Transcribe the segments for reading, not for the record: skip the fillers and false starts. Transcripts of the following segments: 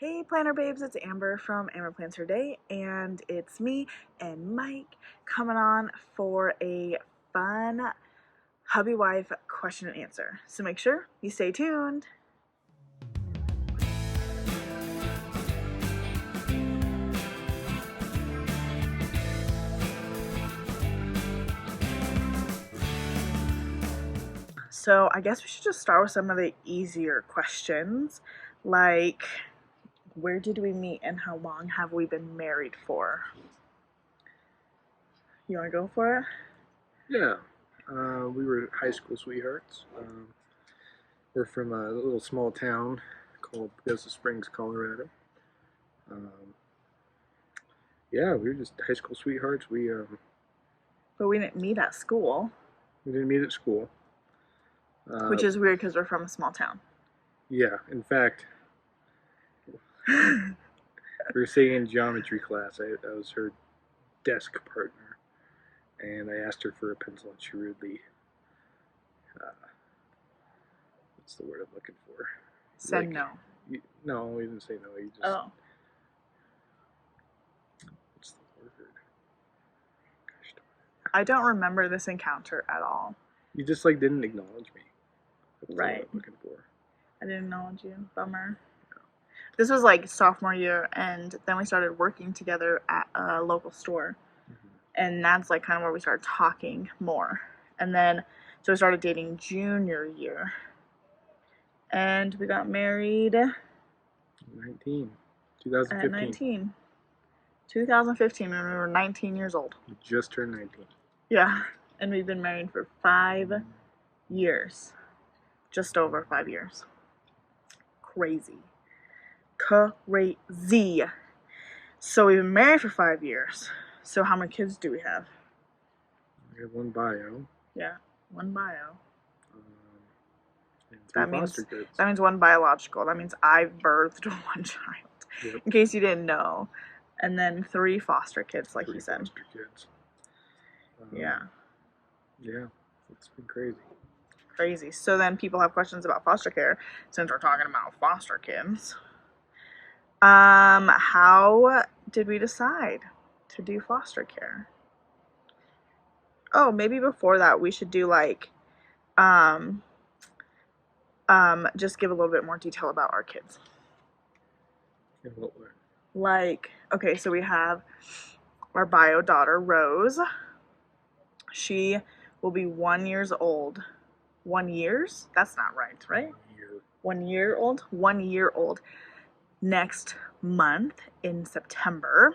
Hey planner babes, it's Amber from AmberPlansHerDay, and it's me and Mike coming on for a fun hubby wife question and answer. So make sure you stay tuned. So I guess we should just start with some of the easier questions, like where did we meet and how long have we been married for? You want to go for it? Yeah, we were high school sweethearts. We're from a little small town called Augusta Springs, Colorado. Um, yeah, we were just high school sweethearts. But we didn't meet at school, We didn't meet at school. which is weird because we're from a small town. Yeah, in fact, we were sitting in geometry class. I was her desk partner, and I asked her for a pencil, and she rudely, what's the word I'm looking for? Said no. No, we didn't say no. You just. Oh. What's the word? Gosh darn it. I don't remember this encounter at all. You just like didn't acknowledge me. That's Right. what I'm looking for. I didn't acknowledge you. Bummer. This was like sophomore year, and then we started working together at a local store. And that's like kind of where we started talking more. And then, so we started dating junior year. And we got married 2015. at 19. 2015, when we were 19 years old. We just turned 19. Yeah. And we've been married for 5 years. Just over 5 years. Crazy. Crazy. So we've been married for 5 years. So how many kids do we have? We have one bio. Yeah, one bio. And three foster kids. That means one biological. That means I've birthed one child. Yep. In case you didn't know. And then 3 foster kids, like you said. Foster kids. Yeah. Yeah, it's been crazy. Crazy. So then people have questions about foster care, since we're talking about foster kids. How did we decide to do foster care? Oh, maybe before that we should do like just give a little bit more detail about our kids. In what way? Like, okay, so we have our bio daughter, Rose. She will be 1 year old. 1 year? That's not right, right? 1 year old? 1 year old next month in September.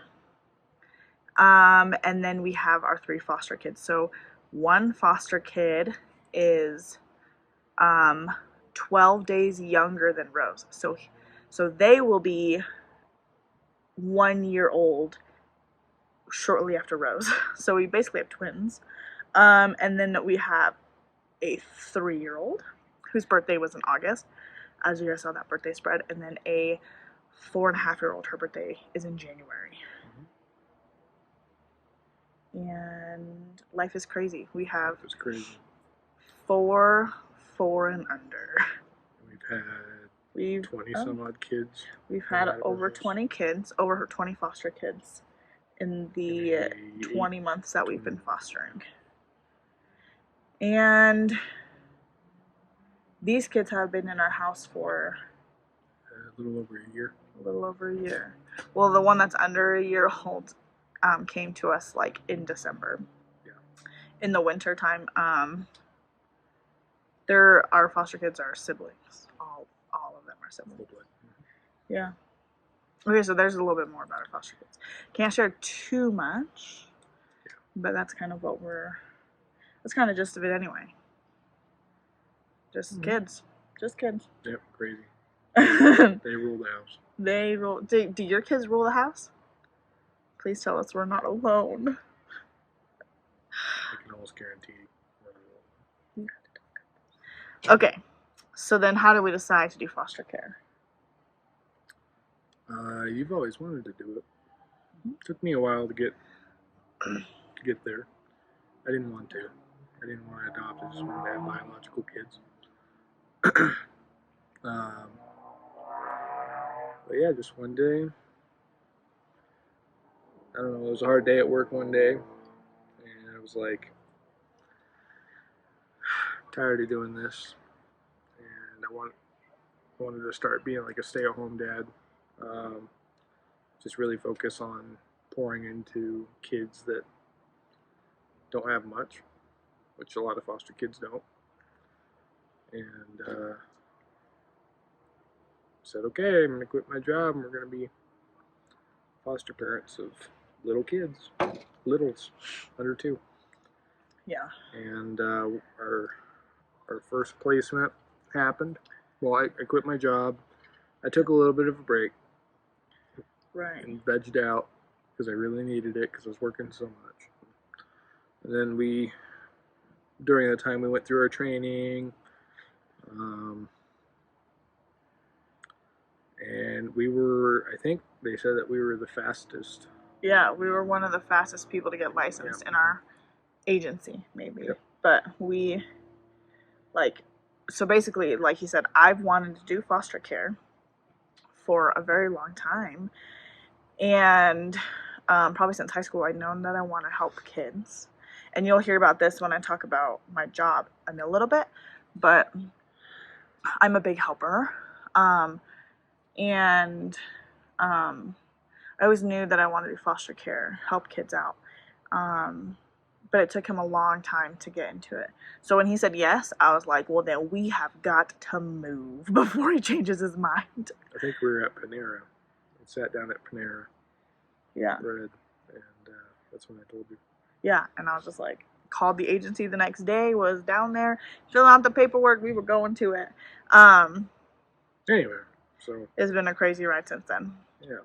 And then we have our 3 foster kids. So one foster kid is 12 days younger than Rose. So they will be 1 year old shortly after Rose. So we basically have twins. And then we have a 3-year-old whose birthday was in August, as you guys saw that birthday spread, and then a 4.5-year-old. Her birthday is in January. And life is crazy. We have 4 and under. We've had 20 some odd kids. We've had over 20 kids, over 20 foster kids in the 20 months that we've been fostering. And these kids have been in our house for a little over a year. Well, the one that's under a year old came to us like in December. Yeah. In the winter time. Our foster kids are siblings. All of them are siblings. Yeah. Okay, so there's a little bit more about our foster kids. Can't share too much, but that's kind of that's kind of just of it anyway. Just kids. Just kids. Yep, crazy. They rule the house. Do your kids rule the house? Please tell us we're not alone. I can almost guarantee we're not alone. Okay, so then how do we decide to do foster care? You've always wanted to do it. Took me a while to get there. I didn't want to. I didn't want to adopt. I just wanted to have biological kids. But yeah, just one day. I don't know. It was a hard day at work one day, and I was like, tired of doing this, and wanted to start being like a stay-at-home dad. Um, just really focus on pouring into kids that don't have much, which a lot of foster kids don't. And said, okay, I'm going to quit my job and we're going to be foster parents of little kids, littles, under 2. Yeah. And our first placement happened. Well, I quit my job. I took a little bit of a break. Right. And vegged out because I really needed it because I was working so much. And then during that time, we went through our training. And I think they said that we were the fastest. Yeah, we were one of the fastest people to get licensed in our agency, maybe. Yep. But so basically, like he said, I've wanted to do foster care for a very long time. And probably since high school, I've known that I want to help kids. And you'll hear about this when I talk about my job in a little bit. But I'm a big helper. I always knew that I wanted to do foster care, help kids out. But it took him a long time to get into it. So when he said yes, I was like, well, then we have got to move before he changes his mind. I think we were at Panera. We sat down at Panera. Yeah. Bread, and that's when I told you. Yeah, and I was just like, called the agency the next day, was down there, filling out the paperwork, we were going to it. Anyway, so. It's been a crazy ride since then. Yeah.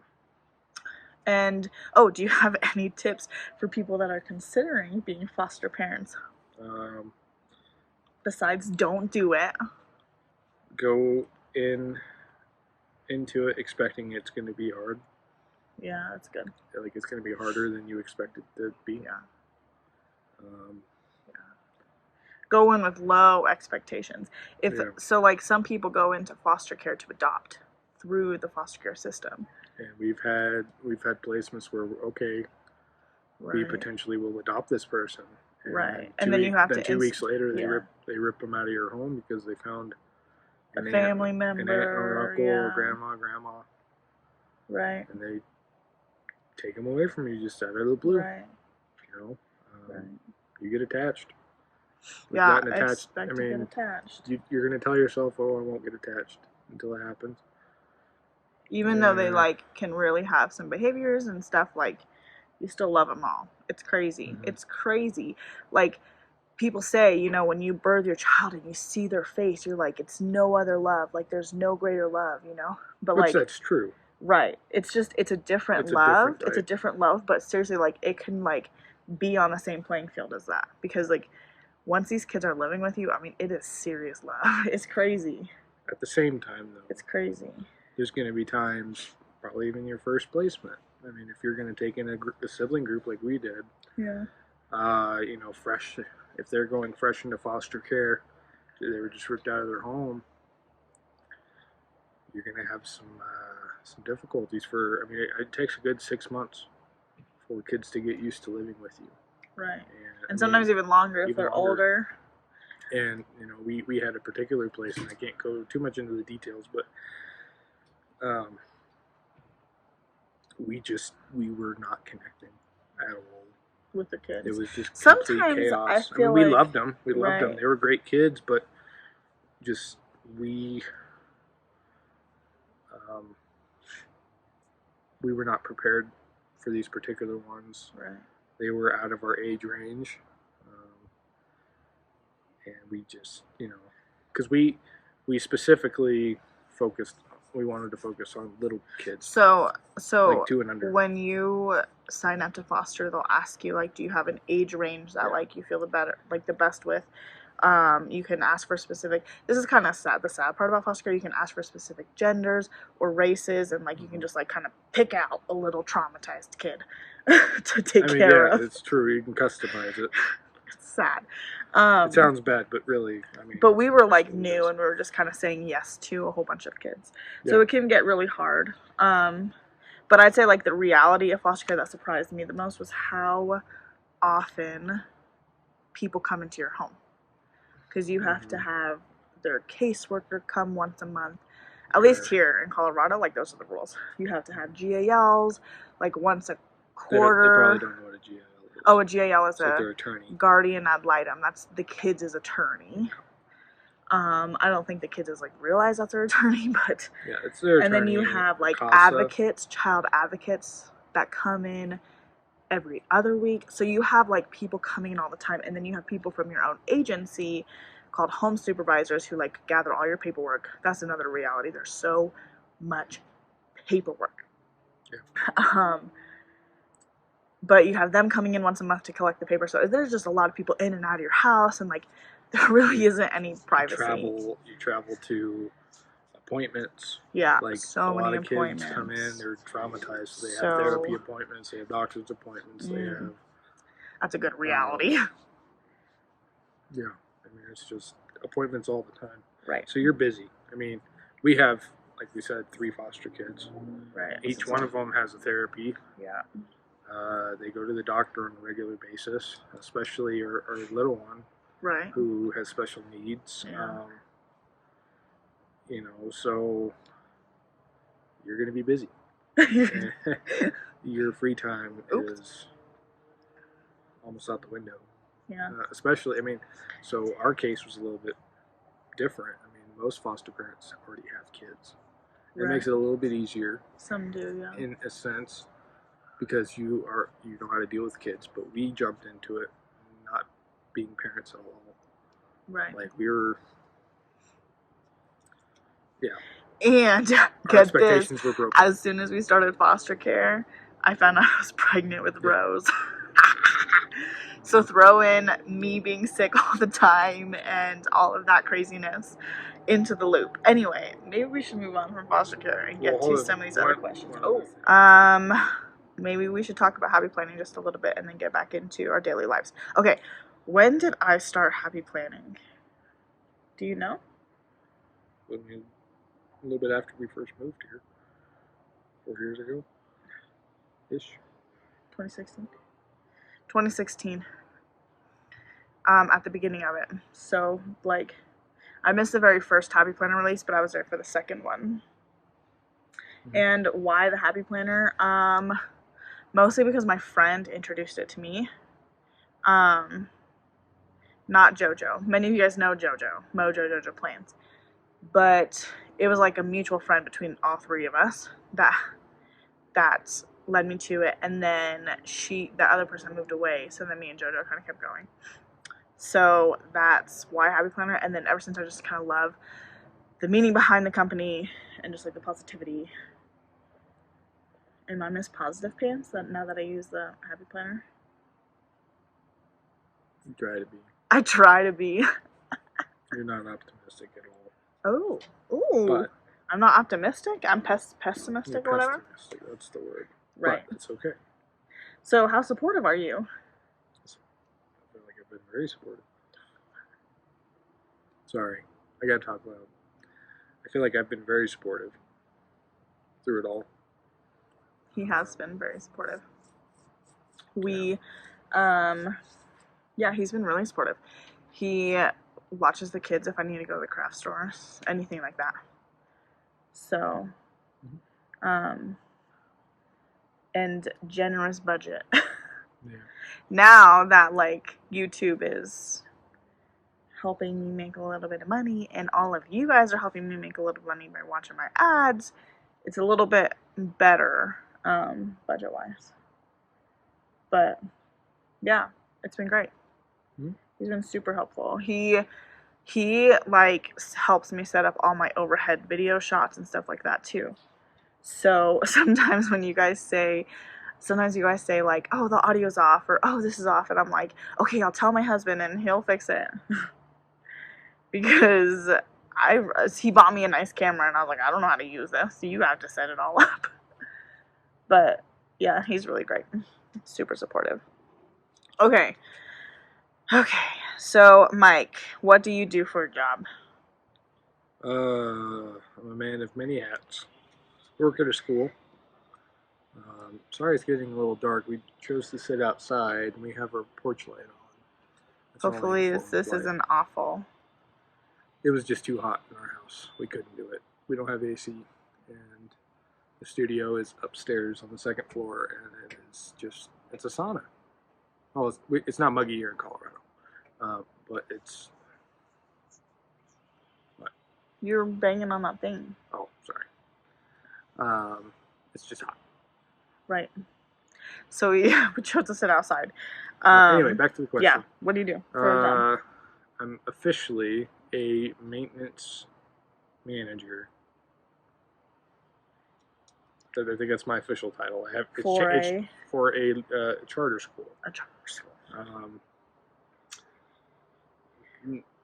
And, do you have any tips for people that are considering being foster parents? Besides, don't do it. Go into it expecting it's going to be hard. Yeah, that's good. Like, it's going to be harder than you expect it to be. Yeah. Go in with low expectations. So, like, some people go into foster care to adopt through the foster care system. And we've had placements where, okay, we potentially will adopt this person. And then you have to. 2 weeks later, they rip them out of your home because they found a family member, an aunt or uncle or grandma. Right. And they take them away from you just out of the blue. Right. You know, you get attached. I expect to get attached. You're going to tell yourself, oh, I won't get attached until it happens. Even though they, can really have some behaviors and stuff, you still love them all. It's crazy. Mm-hmm. It's crazy. Like, people say, when you birth your child and you see their face, you're like, it's no other love. Like, there's no greater love, But, which that's true. Right. It's just, it's a different love. It's a different love, but seriously, it can, be on the same playing field as that. Because, once these kids are living with you, I mean, it is serious love. It's crazy. At the same time, though. It's crazy. There's going to be times, probably even your first placement. I mean, if you're going to take in a sibling group like we did, fresh, if they're going fresh into foster care, they were just ripped out of their home, you're going to have some difficulties it takes a good 6 months for kids to get used to living with you. Right. And sometimes even longer if they're older. And, we had a particular place, and I can't go too much into the details, but we were not connecting at all with the kids. It was just sometimes chaos. I feel we loved them. We loved them. They were great kids, but just we were not prepared for these particular ones. Right. They were out of our age range, and we just because we specifically focused. We wanted to focus on little kids. So 2 and under. When you sign up to foster, they'll ask you do you have an age range that you feel the best with? You can ask for specific. This is kind of sad. The sad part about foster care, you can ask for specific genders or races, and you can just kind of pick out a little traumatized kid to take care of. Yeah, it's true. You can customize it. sad. It sounds bad, but really, I mean. But we were like it new, is. and we were just kind of saying yes to a whole bunch of kids. Yeah. So it can get really hard. But I'd say like the reality of foster care that surprised me the most was how often people come into your home. Because you have to have their caseworker come once a month. At least here in Colorado, like those are the rules. You have to have GALs like once a quarter. They probably don't know what a GAL is. Oh, a GAL is their attorney. Guardian ad litem. That's the kids' attorney. I don't think the kids like realize that's their attorney, but yeah, it's their attorney. And then you have like CASA. advocates, child advocates that come in every other week. So you have like people coming in all the time, and then you have people from your own agency called home supervisors who like gather all your paperwork. That's another reality. There's so much paperwork. Yeah. But you have them coming in once a month to collect the paper. So there's just a lot of people in and out of your house, and like there really isn't any privacy. You travel to appointments. Yeah, like so many appointments. Kids come in, they're traumatized. So they have therapy appointments, they have doctor's appointments, they have. That's a good reality. Yeah, I mean it's just appointments all the time. Right. So you're busy. I mean, we have, like we said, 3 foster kids. Right. Each one of them has a therapy. Yeah. They go to the doctor on a regular basis, especially our little one. Right. Who has special needs. Yeah. So you're going to be busy. Your free time is almost out the window. Yeah. Especially, I mean, so our case was a little bit different. I mean, most foster parents already have kids. It makes it a little bit easier. Some do, yeah. In a sense, because you know how to deal with kids, but we jumped into it not being parents at all. Right. Like we were, yeah. And our expectations were broken. As soon as we started foster care, I found out I was pregnant with Rose. So throw in me being sick all the time and all of that craziness into the loop. Anyway, maybe we should move on from foster care and get to some of these other questions. Maybe we should talk about happy planning just a little bit and then get back into our daily lives. Okay, when did I start happy planning? Do you know? A little bit after we first moved here. 4 years ago. Ish. 2016. 2016. At the beginning of it. So, like, I missed the very first Happy Planner release, but I was there for the second one. Mm-hmm. And why the Happy Planner? Mostly because my friend introduced it to me. Not JoJo. Many of you guys know JoJo. Mojo JoJo Plans. But it was like a mutual friend between all 3 of us that led me to it. And then that other person moved away. So then me and JoJo kind of kept going. So that's why Happy Planner. And then ever since, I just kind of love the meaning behind the company and just like the positivity. Am I Miss Positive Pants now that I use the Happy Planner? You try to be. I try to be. You're not optimistic at all. Oh. Ooh. But I'm not optimistic? I'm pessimistic or whatever? Pessimistic, that's the word. Right. But it's okay. So how supportive are you? I feel like I've been very supportive. Sorry, I gotta talk loud. I feel like I've been very supportive through it all. He has been very supportive. He's been really supportive. He watches the kids if I need to go to the craft store, anything like that. So, and generous budget. Yeah. Now that like YouTube is helping me make a little bit of money, and all of you guys are helping me make a little money by watching my ads, it's a little bit better budget-wise. But yeah, it's been great. Mm-hmm. He's been super helpful. He like helps me set up all my overhead video shots and stuff like that too. So sometimes you guys say like, oh, the audio's off, or oh, this is off, and I'm like, okay, I'll tell my husband and he'll fix it. Because he bought me a nice camera and I was like, I don't know how to use this, so you have to set it all up. But yeah, he's really great. Super supportive. Okay. Okay, so Mike, what do you do for a job? I'm a man of many hats. Work at a school. Sorry it's getting a little dark. We chose to sit outside and we have our porch light on. It's our only Hopefully form of this light. isn't awful. It was just too hot in our house. We couldn't do it. We don't have AC, and the studio is upstairs on the second floor, and it's a sauna. Oh, it's not muggy here in Colorado, but it's what? You're banging on that thing. Oh, sorry. It's just hot. Right. So we chose to sit outside. Anyway, back to the question. Yeah. What do you do for a job? I'm officially a maintenance manager. I think that's my official title. I have it's for a charter school. A charter school.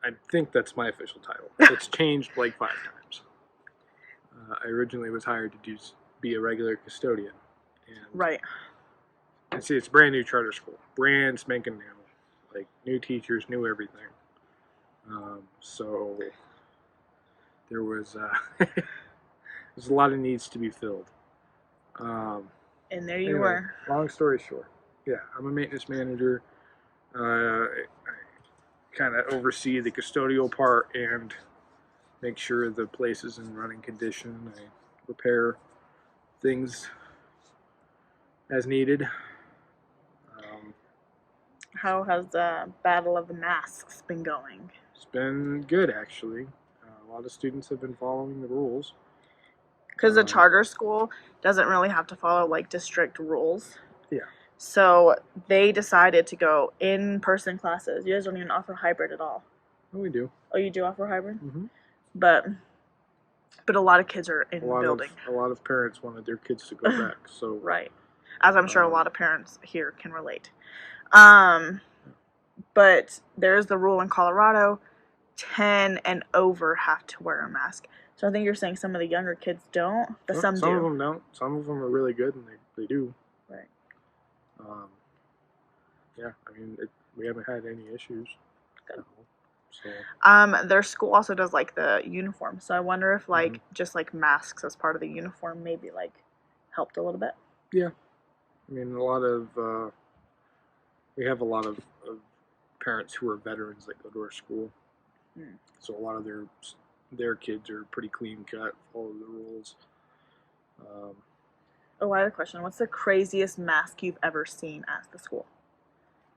I think that's my official title. It's changed like 5 times. I originally was hired to be a regular custodian. And right. And see, it's a brand new charter school. Brand spanking new. Like, new teachers, new everything. So, there was there's a lot of needs to be filled. And there you were. Long story short. Yeah, I'm a maintenance manager. I kind of oversee the custodial part and make sure the place is in running condition. I repair things as needed. How has the Battle of the Masks been going? It's been good, actually. A lot of students have been following the rules. Because the charter school doesn't really have to follow like district rules. Yeah. So they decided to go in-person classes. You guys don't even offer hybrid at all. Oh, we do. Oh, you do offer hybrid? Mm-hmm. But a lot of kids are in the building. A lot of parents wanted their kids to go back. So right. As I'm sure a lot of parents here can relate. But there's the rule in Colorado, 10 and over have to wear a mask. So I think you're saying some of the younger kids don't, but some do. Some of them don't. Some of them are really good, and they do. Right. Yeah, I mean, we haven't had any issues. Good. So. Their school also does like the uniform, so I wonder if like just like masks as part of the uniform maybe like helped a little bit. Yeah, I mean we have a lot of parents who are veterans that go to our school, so a lot of their kids are pretty clean cut, follow the rules. Oh, I have a question. What's the craziest mask you've ever seen at the school?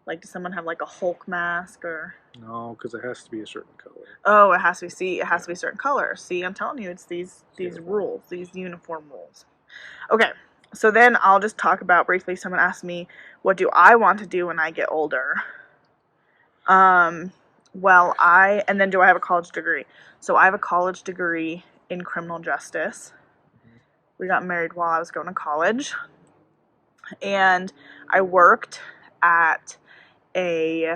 Like, does someone have like a Hulk mask or? No, because it has to be a certain color. Oh, it has to be. See, it has to be a certain color. See, I'm telling you, it's these rules, these uniform rules. Okay, so then I'll just talk about briefly. Someone asked me, what do I want to do when I get older? Well, and then do I have a college degree? So I have a college degree in criminal justice. We got married while I was going to college. And I worked at a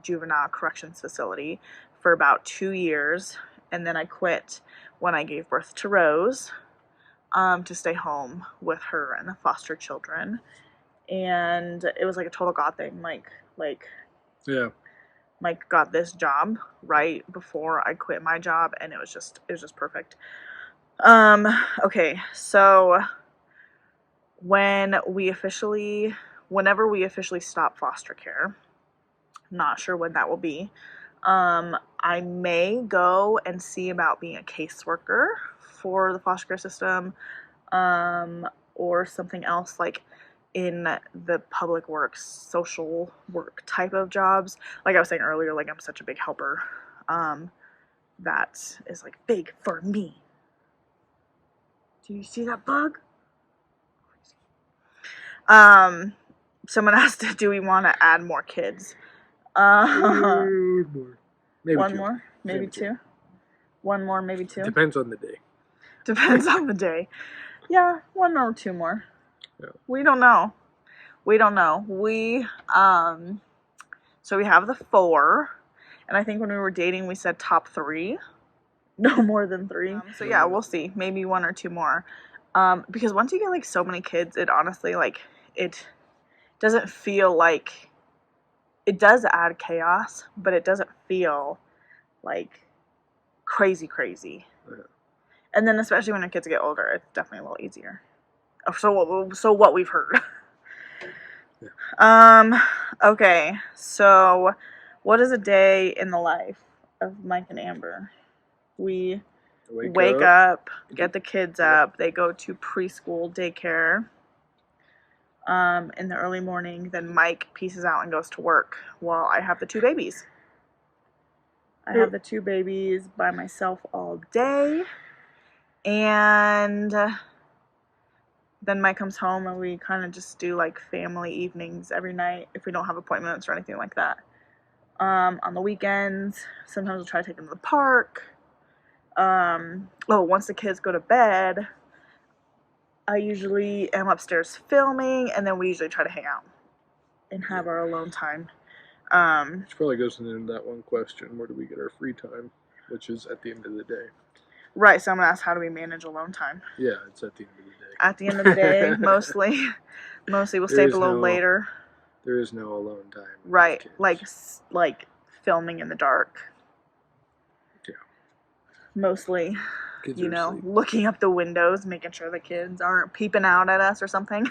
juvenile corrections facility for about 2 years. And then I quit when I gave birth to Rose to stay home with her and the foster children. And it was like a total God thing. Yeah. Mike got this job right before I quit my job, and it was just perfect. Okay, so whenever we officially stop foster care, not sure when that will be, I may go and see about being a caseworker for the foster care system, or something else like in the public works, social work type of jobs. Like I was saying earlier, like I'm such a big helper. That is like big for me. Do you see that bug? Someone asked, do we want to add more kids? Maybe one two. more, maybe two. One more, maybe two. Depends on the day. Depends on the day. Yeah, 1 or 2 more. Yeah. We don't know. So we have the 4, and I think when we were dating we said top 3, no more than 3. So yeah, we'll see. Maybe 1 or 2 more. Because once you get like so many kids, it honestly like it doesn't feel like it does add chaos, but it doesn't feel like crazy. Yeah. And then especially when the kids get older, it's definitely a little easier. So what we've heard. Yeah. Okay, so what is a day in the life of Mike and Amber? We wake up, get the kids up, they go to preschool, daycare, in the early morning, then Mike pieces out and goes to work while I have the two babies. I have the two babies by myself all day, and then Mike comes home and we kind of just do like family evenings every night if we don't have appointments or anything like that. On the weekends, sometimes we'll try to take them to the park. Once the kids go to bed, I usually am upstairs filming, and then we usually try to hang out and have our alone time. Which probably goes into that one question, where do we get our free time, which is at the end of the day. Right, so I'm going to ask, how do we manage alone time? Yeah, it's at the end of the day. At the end of the day, mostly we'll stay up a little later. There is no alone time. Right, like filming in the dark. Yeah. Mostly, kids looking up the windows, making sure the kids aren't peeping out at us or something.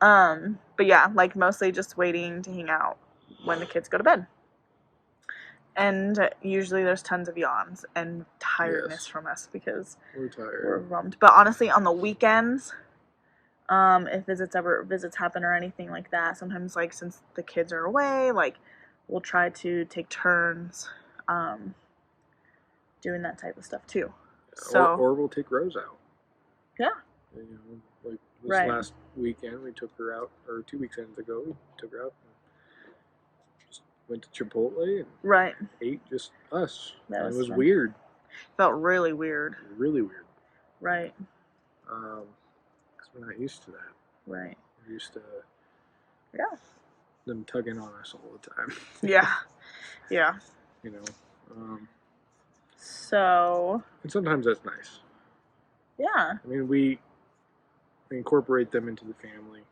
But yeah, like mostly just waiting to hang out when the kids go to bed. And usually there's tons of yawns and tiredness from us because we're tired. We're rummed. But honestly, on the weekends, if visits happen or anything like that, sometimes like since the kids are away, like we'll try to take turns doing that type of stuff too. So or we'll take Rose out. Yeah. Like this last weekend we took her out, or 2 weekends ago we took her out. Just went to Chipotle and ate just us. It was weird. Felt really weird. Really weird. Right. Because we're not used to that. Right. We're used to them tugging on us all the time. Yeah. Yeah. So. And sometimes that's nice. Yeah. I mean, we incorporate them into the family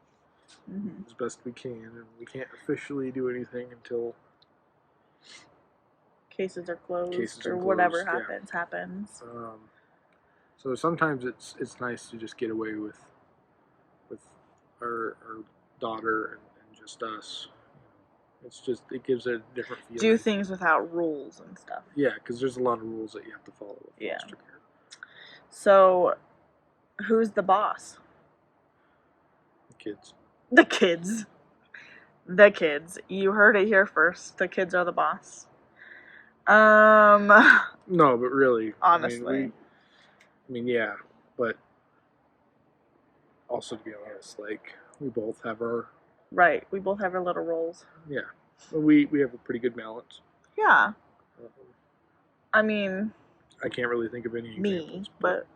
as best we can, and we can't officially do anything until cases are closed or whatever happens. So sometimes it's nice to just get away with our daughter and just us. It gives it a different feeling. Do things without rules and stuff. Yeah, because there's a lot of rules that you have to follow with foster care. So, who's the boss? The kids. The kids. The kids. You heard it here first. The kids are the boss. No, but really, honestly, yeah, but also to be honest, like we both have our we both have our little roles. Yeah, we have a pretty good balance. Yeah. I mean, I can't really think of any examples, but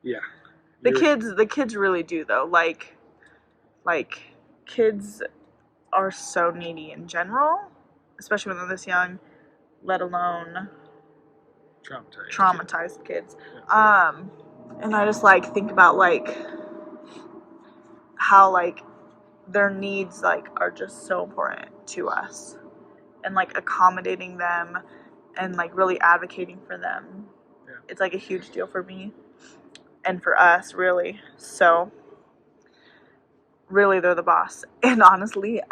yeah. The kids really do though. Like kids are so needy in general, especially when they're this young, let alone traumatized kids. Yeah. And I just think about how their needs are just so important to us, and accommodating them and really advocating for them. Yeah. It's a huge deal for me and for us, really. So really, they're the boss. And honestly,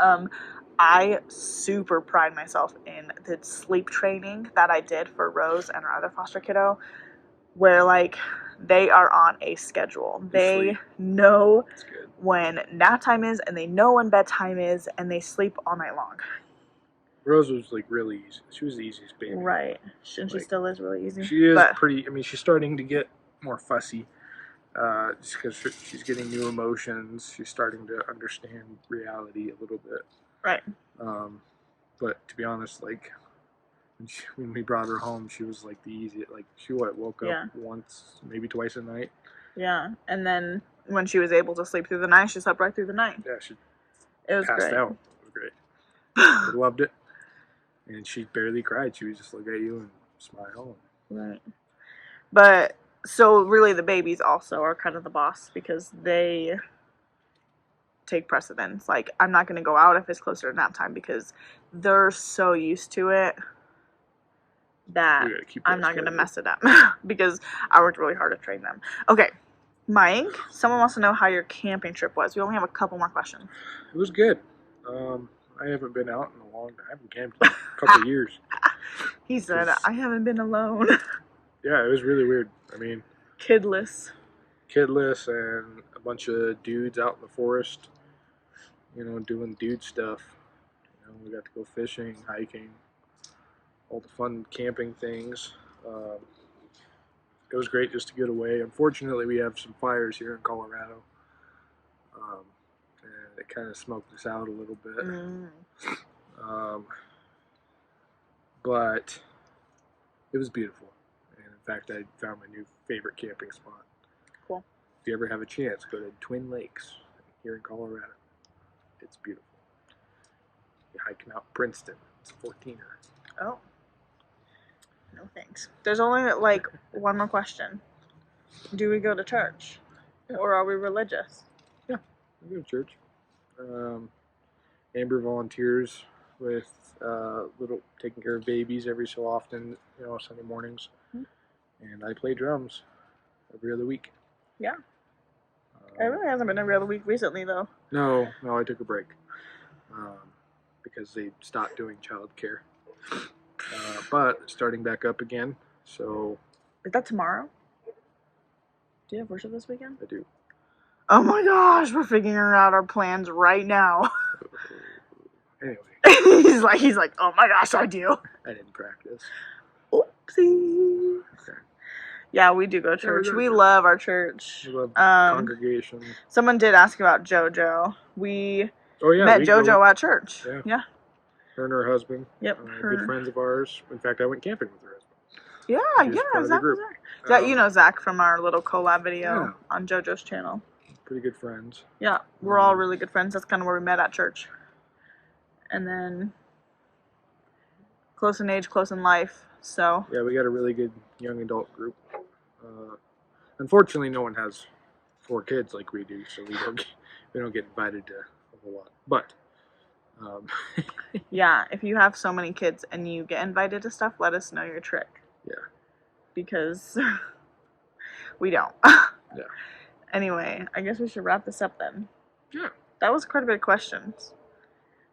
I super pride myself in the sleep training that I did for Rose and our other foster kiddo, where they are on a schedule. They know when nap time is, and they know when bedtime is, and they sleep all night long. Rose was really easy. She was the easiest baby. Right. And she still is really easy. She is pretty. I mean, she's starting to get more fussy. Just because she's getting new emotions, she's starting to understand reality a little bit. Right. But to be honest, when we brought her home, she was the easiest. She woke up once, maybe twice a night. Yeah, and then when she was able to sleep through the night, she slept right through the night. Yeah, she passed out. It was great. I loved it, and she barely cried. She would just look at you and smile. Right. But so really, the babies also are kind of the boss because they take precedence. Like, I'm not going to go out if it's closer to nap time because they're so used to it that I'm not going to mess it up because I worked really hard to train them. Okay, Mike, someone wants to know how your camping trip was. We only have a couple more questions. It was good. I haven't been out in a long time. I haven't camped in a couple of years. He said, I haven't been alone. Yeah, it was really weird. I mean, Kidless and a bunch of dudes out in the forest, doing dude stuff. We got to go fishing, hiking, all the fun camping things. It was great just to get away. Unfortunately, we have some fires here in Colorado. And it kind of smoked us out a little bit. But it was beautiful. And in fact, I found my new favorite camping spot. Cool. If you ever have a chance, go to Twin Lakes here in Colorado. It's beautiful. You hike Mount Princeton. It's a 14er. Oh. No thanks. There's only like one more question. Do we go to church? Yeah. Or are we religious? Yeah, we go to church. Amber volunteers with taking care of babies every so often, Sunday mornings. And I play drums every other week. Yeah. It really hasn't been every other week recently, though. No, I took a break because they stopped doing childcare. But starting back up again, so... Is that tomorrow? Do you have worship this weekend? I do. Oh my gosh, we're figuring out our plans right now. Anyway. he's like, oh my gosh, I do. I didn't practice. Oopsie. Okay. Yeah, we do go to church. Yeah, we love our church. We love congregation. Someone did ask about JoJo. We met JoJo at church. Yeah. Her and her husband. Yep. Good friends of ours. In fact, I went camping with her husband. Yeah, Zach was there. You know Zach from our little collab video on JoJo's channel. Pretty good friends. Yeah, we're all really good friends. That's kind of where we met at church. And then close in age, close in life. So yeah, we got a really good young adult group. Unfortunately, no one has 4 kids like we do, so we don't get invited to a whole lot. But yeah, if you have so many kids and you get invited to stuff, let us know your trick. Yeah. Because we don't. Yeah. Anyway, I guess we should wrap this up then. Yeah. That was quite a bit of questions.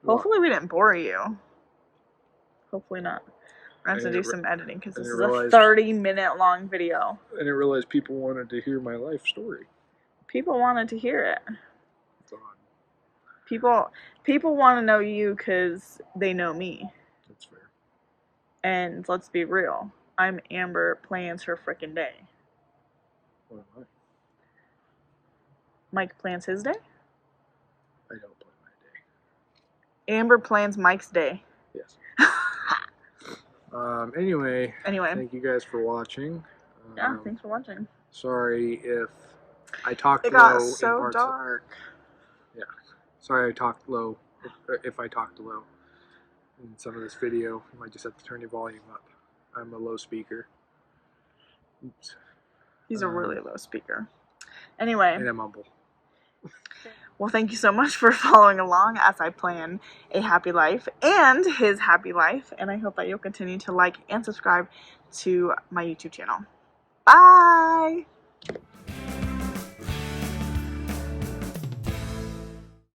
Hopefully we didn't bore you. Hopefully not. We're going to have to do some editing because this is a 30-minute long video. I didn't realize people wanted to hear my life story. People wanted to hear it. It's odd. People want to know you because they know me. That's fair. And let's be real. I'm Amber plans her frickin' day. What am I? Mike plans his day? I don't plan my day. Amber plans Mike's day. Yes. Anyway, thank you guys for watching. Yeah, thanks for watching. Sorry if I talked low. It got so dark. Yeah. Sorry I talked low. If I talked low in some of this video, you might just have to turn your volume up. I'm a low speaker. Oops. He's a really low speaker. Anyway. And I'm humble. Well, thank you so much for following along as I plan a happy life and his happy life. And I hope that you'll continue to like and subscribe to my YouTube channel. Bye!